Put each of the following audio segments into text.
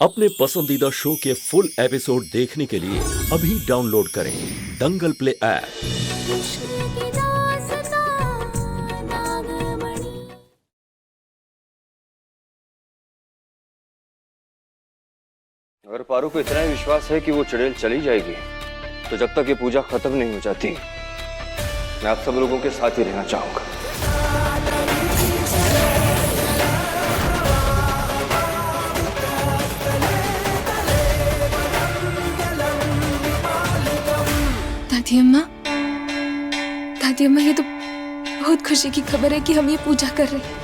अपने पसंदीदा शो के फुल एपिसोड देखने के लिए अभी डाउनलोड करें दंगल प्ले ऐप। अगर पारू को इतना ही विश्वास है कि वो चुड़ैल चली जाएगी, तो जब तक ये पूजा खत्म नहीं हो जाती, मैं आप सब लोगों के साथ ही रहना चाहूंगा। दादी अम्मा, ये तो बहुत खुशी की खबर है कि हम ये पूजा कर रहे हैं।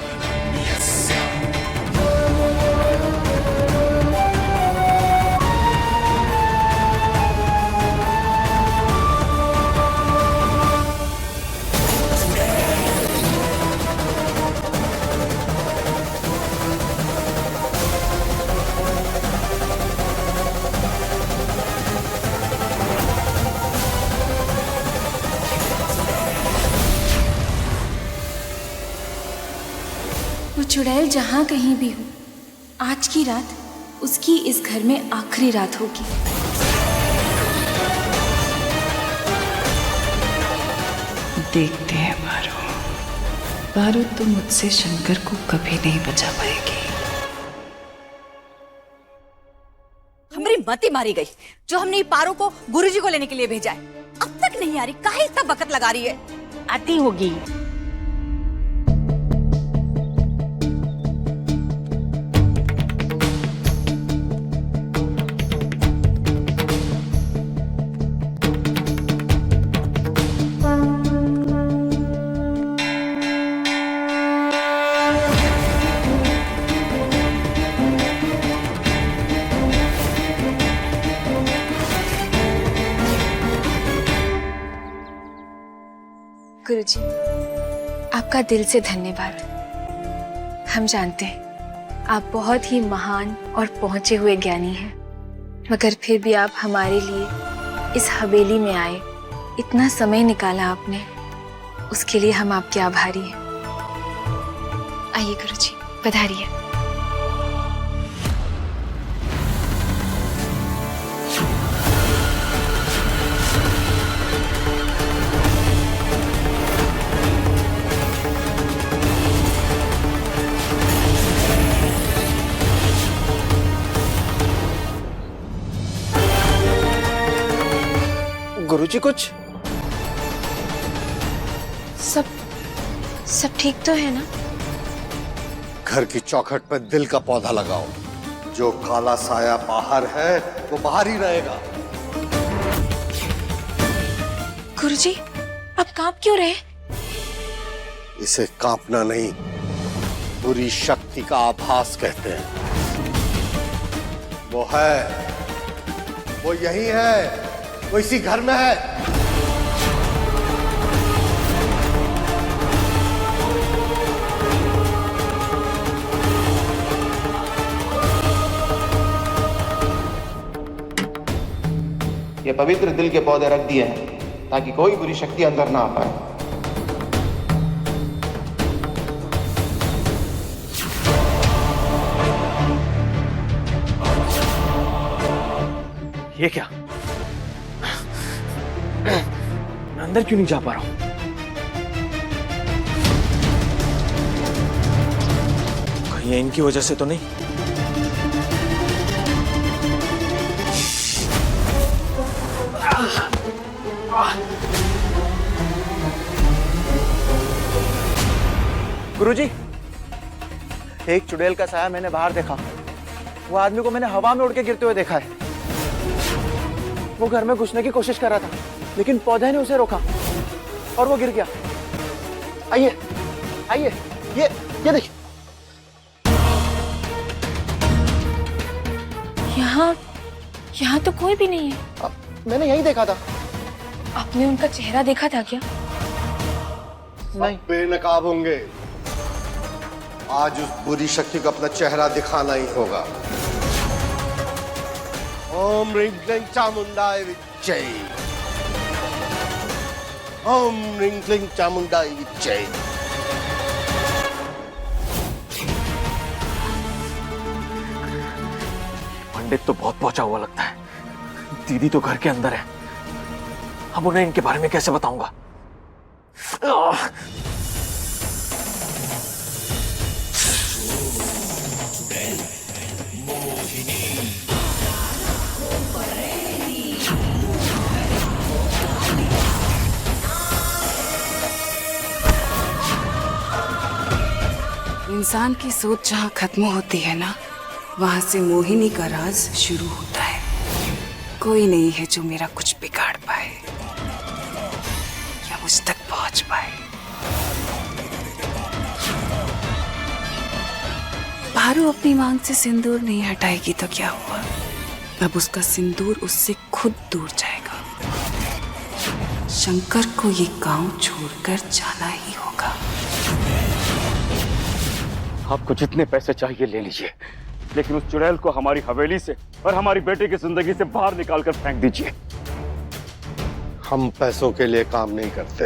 वो चुड़ैल जहां कहीं भी हो, आज की रात उसकी इस घर में आखिरी रात होगी। देखते हैं पारू तो मुझसे शंकर को कभी नहीं बचा पाएगी। हमारी मती मारी गई जो हमने पारो को गुरुजी को लेने के लिए भेजा है। अब तक नहीं आ रही, काहे इतना वक्त लगा रही है? आती होगी। गुरुजी, आपका दिल से धन्यवाद। हम जानते हैं आप बहुत ही महान और पहुंचे हुए ज्ञानी हैं, मगर फिर भी आप हमारे लिए इस हवेली में आए, इतना समय निकाला आपने, उसके लिए हम आपके आभारी हैं। आइए गुरुजी, पधारिए। गुरुजी, कुछ सब ठीक तो है ना? घर की चौखट पर दिल का पौधा लगाओ। जो काला साया बाहर है वो बाहर ही रहेगा। गुरुजी, आप कांप क्यों रहे? इसे कांपना नहीं, बुरी शक्ति का आभास कहते हैं। वो है, वो यही है, वो इसी घर में है। ये पवित्र दिल के पौधे रख दिए हैं ताकि कोई बुरी शक्ति अंदर ना आ पाए। ये क्या? मैं अंदर क्यों नहीं जा पा रहा हूं? कहीं ये इनकी वजह से तो नहीं? गुरुजी, एक चुड़ैल का साया मैंने बाहर देखा। वो आदमी को मैंने हवा में उड़ के गिरते हुए देखा है। वो घर में घुसने की कोशिश कर रहा था, लेकिन पौधे ने उसे रोका और वो गिर गया। आइए आइए, ये देखिए। यहाँ तो कोई भी नहीं है। मैंने यही देखा था। आपने उनका चेहरा देखा था क्या? नहीं। बेनकाब होंगे। आज उस बुरी शक्ति को अपना चेहरा दिखाना ही होगा। ओम ह्रीं क्लीं चामुंडाय विच्चै। ओम ह्रीं क्लीं चामुंडाय विच्चै। पंडित तो बहुत पहुंचा हुआ लगता है। दीदी तो घर के अंदर है, अब उन्हें इनके बारे में कैसे बताऊंगा? इंसान की सोच जहाँ खत्म होती है ना, वहां से मोहिनी का राज शुरू होता है। कोई नहीं है जो मेरा कुछ बिगाड़ पाए या मुझ तक पहुंच पाए। पारू अपनी मांग से सिंदूर नहीं हटाएगी तो क्या हुआ? अब उसका सिंदूर उससे खुद दूर जाएगा। शंकर को ये गांव छोड़कर जाना ही होगा। आपको जितने पैसे चाहिए ले लीजिए, लेकिन उस चुड़ैल को हमारी हवेली से और हमारी बेटे की जिंदगी से बाहर निकालकर फेंक दीजिए। हम पैसों के लिए काम नहीं करते।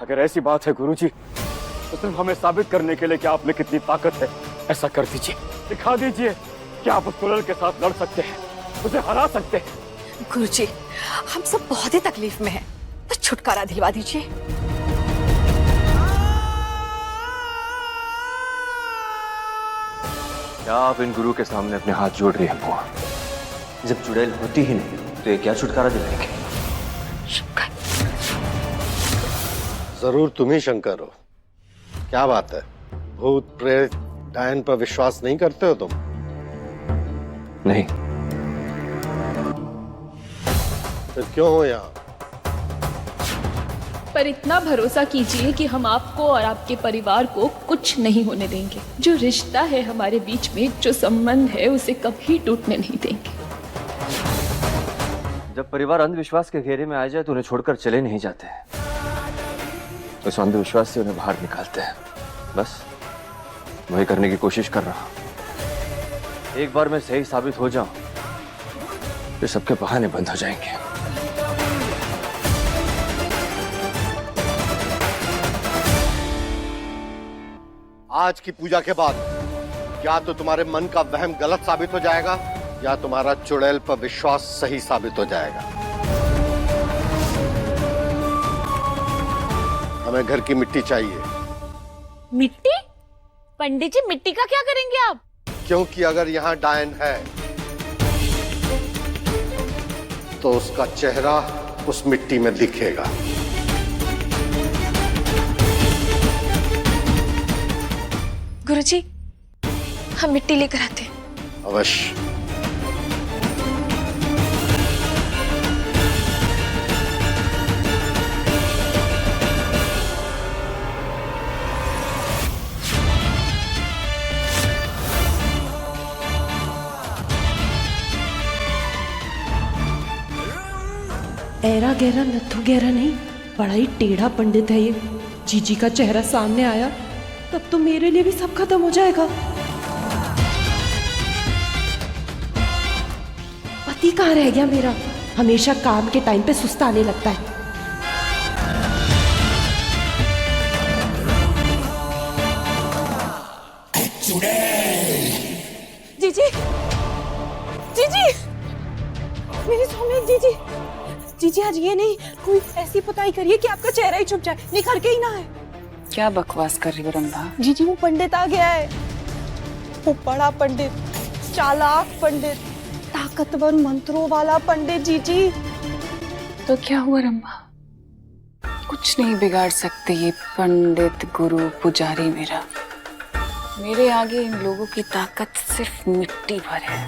अगर ऐसी बात है गुरुजी, तो सिर्फ हमें साबित करने के लिए कि आप में कितनी ताकत है, ऐसा कर दीजिए। दिखा दीजिए कि आप उस चुड़ैल के साथ लड़ सकते हैं, उसे हरा सकते हैं। गुरुजी, हम सब बहुत ही तकलीफ में हैं, बस छुटकारा दिलवा दीजिए। क्या आप इन गुरु के सामने अपने हाथ जोड़ रही हैं बुआ? जब चुड़ैल होती ही नहीं तो ये क्या छुटकारा दिलाएंगे? जरूर तुम ही शंकर हो। क्या बात है, भूत प्रेत डायन पर विश्वास नहीं करते हो तुम? नहीं। फिर क्यों हो यहाँ? पर इतना भरोसा कीजिए कि हम आपको और आपके परिवार को कुछ नहीं होने देंगे। जो रिश्ता है हमारे बीच में, जो संबंध है, उसे कभी टूटने नहीं देंगे। जब परिवार अंधविश्वास के घेरे में आ जाए तो उन्हें छोड़कर चले नहीं जाते, उस अंधविश्वास से उन्हें बाहर निकालते हैं। बस वही करने की कोशिश कर रहा हूं। एक बार मैं सही साबित हो जाऊं तो सबके बहाने बंद हो जाएंगे। आज की पूजा के बाद या तो तुम्हारे मन का वहम गलत साबित हो जाएगा या तुम्हारा चुड़ैल पर विश्वास सही साबित हो जाएगा। हमें घर की मिट्टी चाहिए। मिट्टी? पंडित जी, मिट्टी का क्या करेंगे आप? क्योंकि अगर यहाँ डायन है तो उसका चेहरा उस मिट्टी में दिखेगा। गुरुजी, हम मिट्टी लेकर आते हैं। अवश्य। ऐरा गहरा नथु गहरा नहीं, बड़ा ही टेढ़ा पंडित है ये। जीजी का चेहरा सामने आया तब तो मेरे लिए भी सब खत्म हो जाएगा। पति कहाँ रह गया मेरा? हमेशा काम के टाइम पे सुस्ताने लगता है। जीजी, जीजी, मेरी सौम्य जीजी, जीजी आज ये नहीं, कोई ऐसी पुताई करिए कि आपका चेहरा ही छुप जाए, निखर के ही ना है। क्या बकवास कर रही हो रंभा? जीजी, वो पंडित आ गया है। वो बड़ा पंडित, चालाक पंडित, ताकतवर मंत्रों वाला पंडित। जीजी, तो क्या हुआ रंभा? कुछ नहीं बिगाड़ सकते ये पंडित, गुरु, पुजारी मेरा। मेरे आगे इन लोगों की ताकत सिर्फ मिट्टी भर है,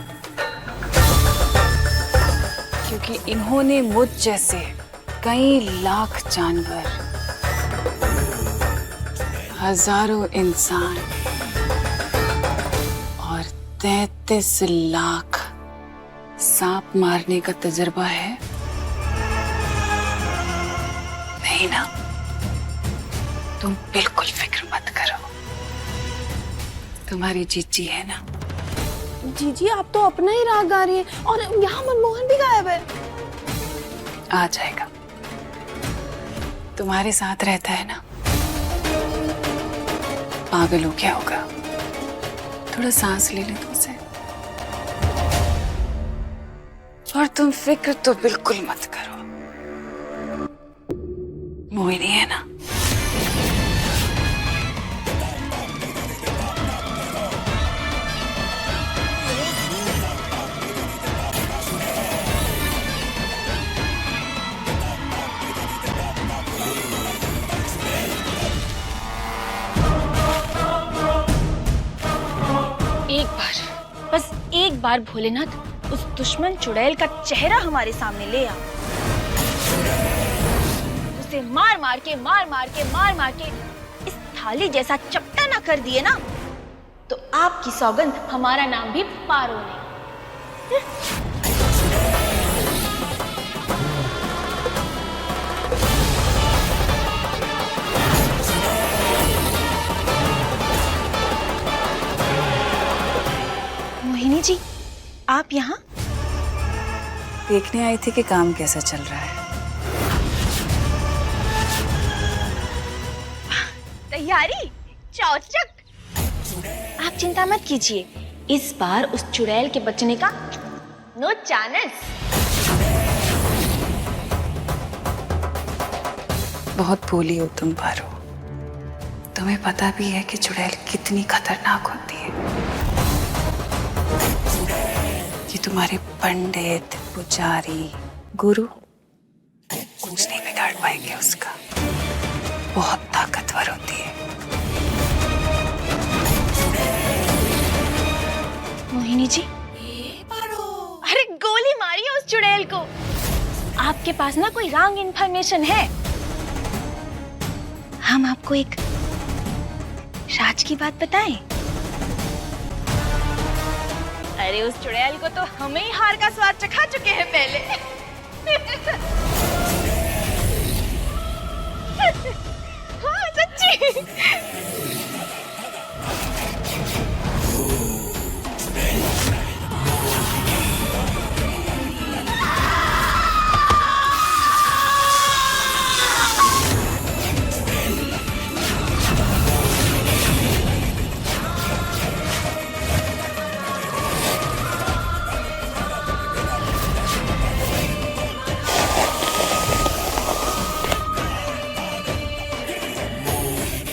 क्योंकि इन्होंने मुझ जैसे कई लाख जानवर, हजारों इंसान और 33 लाख सांप मारने का तजुर्बा है। नहीं ना? तुम बिल्कुल फिक्र मत करो, तुम्हारी जीजी है ना। जीजी, आप तो अपना ही राग गा रही हैं और यहाँ मनमोहन भी गायब है। आ जाएगा, तुम्हारे साथ रहता है ना। पागल हो क्या होगा, थोड़ा सांस ले ले तुमसे। और तुम फिक्र तो बिल्कुल मत करो, मोहिनी है ना। एक बार, बस एक बार भोलेनाथ उस दुश्मन चुड़ैल का चेहरा हमारे सामने ले आओ। उसे मार मार के इस थाली जैसा चपटा ना कर दिए ना, तो आपकी सौगंध हमारा नाम भी पारो नहीं। मोहिनी जी, आप यहाँ? देखने आई थी कि काम कैसा चल रहा है। तैयारी चौचक। आप चिंता मत कीजिए, इस बार उस चुड़ैल के बचने का नो चांस। बहुत भोली हो तुम पारो। तुम्हें पता भी है कि चुड़ैल कितनी खतरनाक होती है। कि तुम्हारे पंडित, पुजारी, गुरु कुछ नहीं बिगाड़ पाएंगे उसका। बहुत ताकतवर होती है। मोहिनी जी, अरे गोली मारिए उस चुड़ैल को। आपके पास ना कोई रॉन्ग इन्फॉर्मेशन है। हम आपको एक राज की बात बताएं। अरे उस चुड़ैल को तो हमें ही हार का स्वाद चखा चुके हैं पहले। हाँ सच्ची।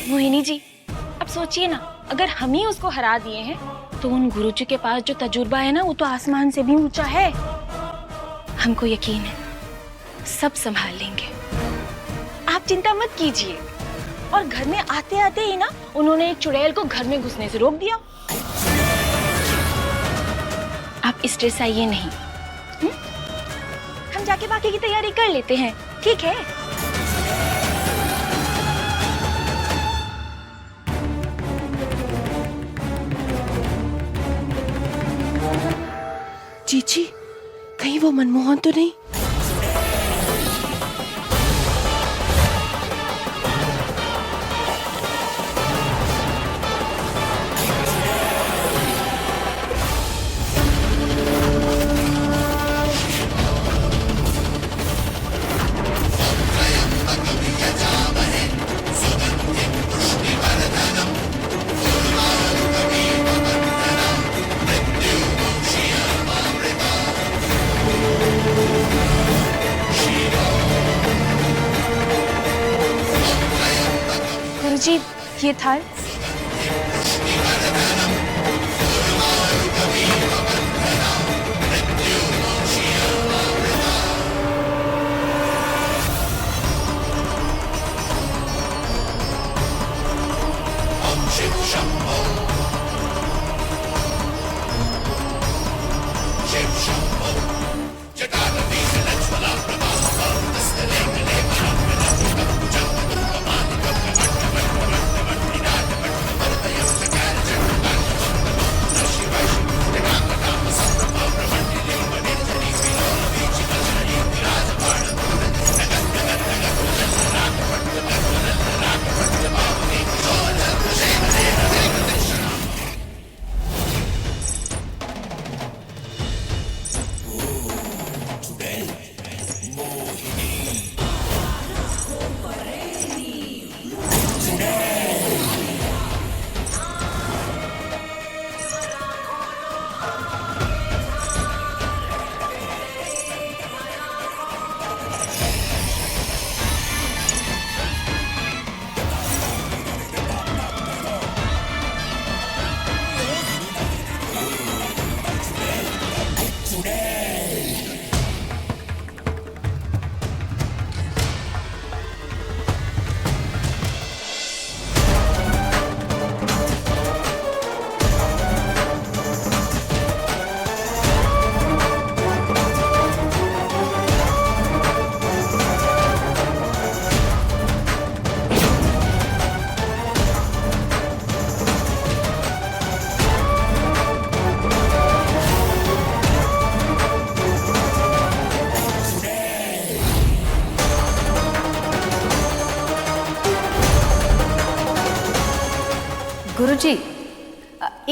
मोहिनी जी, अब सोचिए ना, अगर हम ही उसको हरा दिए हैं तो उन गुरुजी के पास जो तजुर्बा है ना, वो तो आसमान से भी ऊंचा है। हमको यकीन है सब संभाल लेंगे, आप चिंता मत कीजिए। और घर में आते आते ही ना उन्होंने एक चुड़ैल को घर में घुसने से रोक दिया। आप स्ट्रेस आइए नहीं। हम जाके बाकी की तैयारी कर लेते हैं, ठीक है? जीजी, कहीं वो मनमोहन तो नहीं? गुरुजी, ये थाल।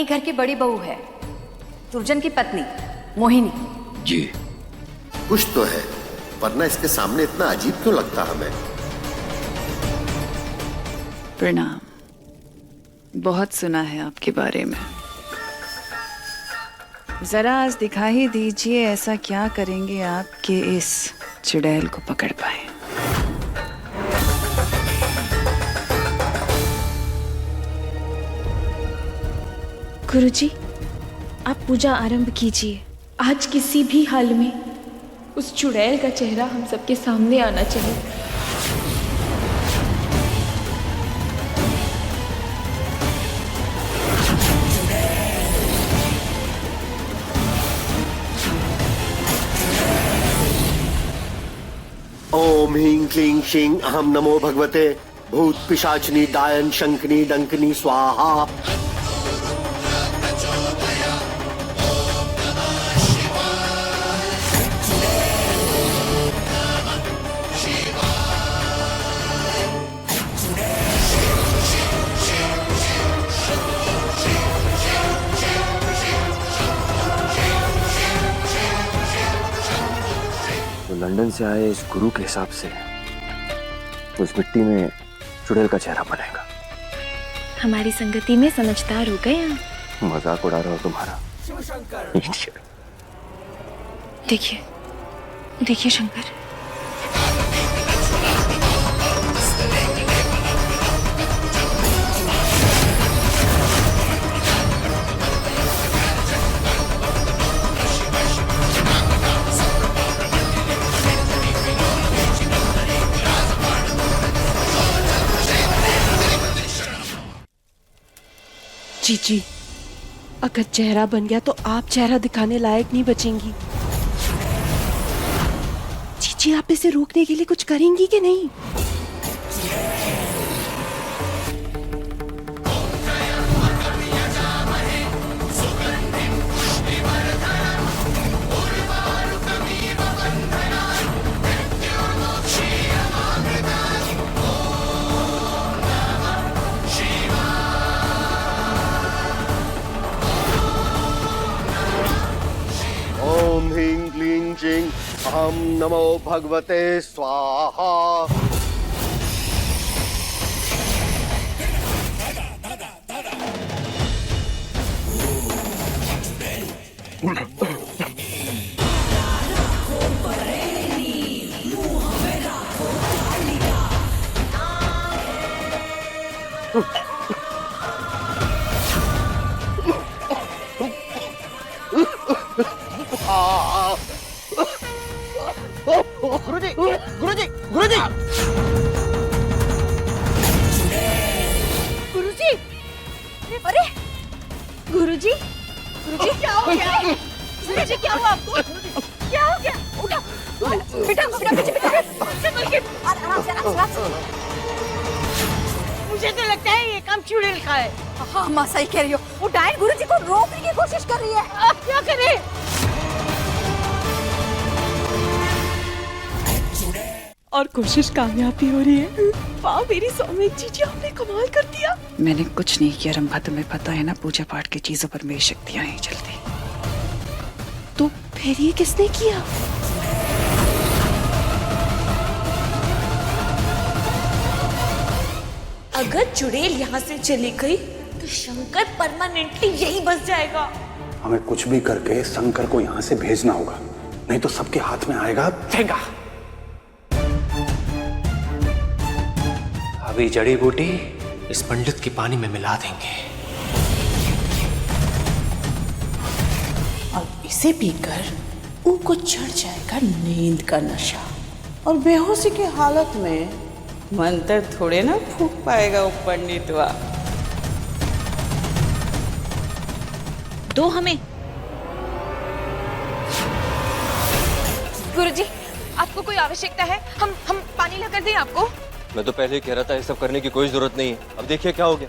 ये घर की बड़ी बहू है, दुर्जन की पत्नी मोहिनी। जी कुछ तो है, वरना इसके सामने इतना अजीब क्यों लगता हमें? प्रणाम। बहुत सुना है आपके बारे में। जरा आज दिखा ही दीजिए ऐसा क्या करेंगे आप कि इस चुड़ैल को पकड़ पाए। गुरुजी, आप पूजा आरंभ कीजिए। आज किसी भी हाल में उस चुड़ैल का चेहरा हम सबके सामने आना चाहिए। ओम ह्रीं क्लीं श्रीं अहम नमो भगवते भूत पिशाचिनी डायन शंकनी डंकनी स्वाहा। तो लंदन से आए इस गुरु के हिसाब से उस मिट्टी में चुड़ैल का चेहरा बनेगा। हमारी संगति में समझदार हो गए आप। मजाक उड़ा रहा हो तुम्हारा। देखिए देखिए शंकर, जीजी, अगर चेहरा बन गया तो आप चेहरा दिखाने लायक नहीं बचेंगी। जीजी, आप इसे रोकने के लिए कुछ करेंगी कि नहीं? ओम ह्रीं क्लीं श्रीं अहम नमो भगवते स्वाहा। गुरुजी, गुरुजी, गुरुजी, गुरुजी, अरे गुरुजी, गुरुजी क्या हो गया? गुरुजी क्या हुआ आपको? क्या हो गया? उठा, बेटा बेटा पीछे संभल के, आराम से आराम से। मुझे तो लगता है ये काम चुड़ैल का है। हाँ माँ सही कह रही हो, वो डायन गुरुजी को रोकने की कोशिश कर रही है। अब क्या करें? और कोशिश कामयाब भी हो रही है। वाह मेरी सौम्यक जीजी, आपने कमाल कर दिया। मैंने कुछ नहीं किया रंभा, तुम्हें पता है ना पूजा पाठ की चीजों पर मेरी शक्तियां नहीं चलती। तो फिर ये किसने किया? अगर चुड़ैल यहाँ से चली गई तो शंकर परमानेंटली यही बस जाएगा। हमें कुछ भी करके शंकर को यहाँ से भेजना होगा, नहीं तो सबके हाथ में आएगा ठेंगा। अभी जड़ी बूटी इस पंडित की पानी में मिला देंगे और इसे पीकर उनको चढ़ जाएगा नींद का नशा, और बेहोशी की हालत में मंत्र थोड़े ना फूंक पाएगा वो पंडितवा। दो हमें। गुरुजी, आपको कोई आवश्यकता है? हम पानी ला कर दें आपको? मैं तो पहले ही कह रहा था, ये सब करने की कोई जरूरत नहीं है। अब देखिए क्या हो गया।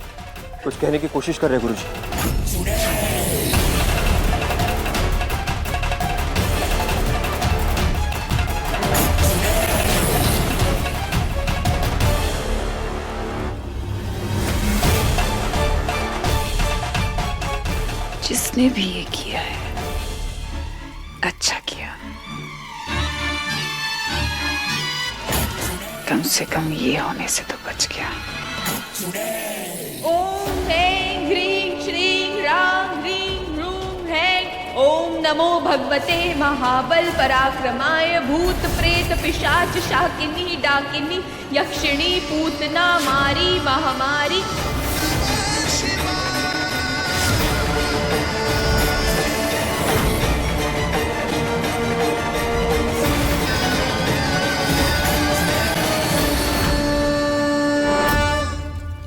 कुछ कहने की कोशिश कर रहे हैं गुरुजी। उसने भी ये किया है, अच्छा किया। कम से कम ये होने से तो बच गया। ओम ह्रीं ह्रीं श्रीं रां ह्रीं ह्रूं ह्रैं। ओम नमो भगवते महाबल पराक्रमाय। भूत प्रेत पिशाच शाकिनी डाकिनी यक्षिणी पूतना मारी महामारी।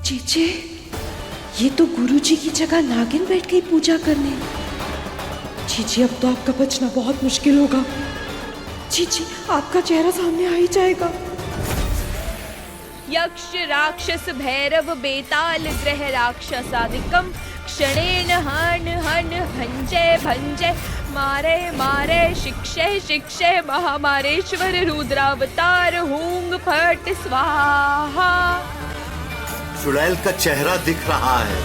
चीचे, ये तो गुरुजी की जगह नागिन बैठ गई पूजा करने। चीची, अब तो आपका बचना बहुत मुश्किल होगा। चीची, आपका चेहरा सामने आ ही जाएगा। यक्ष राक्षस भैरव बेताल ग्रह राक्षसादिकम क्षणेन हन हन भंजय भंजय मारे मारे शिक्षय शिक्षय महामारेश्वर रुद्रावतार हूंग फट स्वाहा। चुड़ैल का चेहरा दिख रहा है।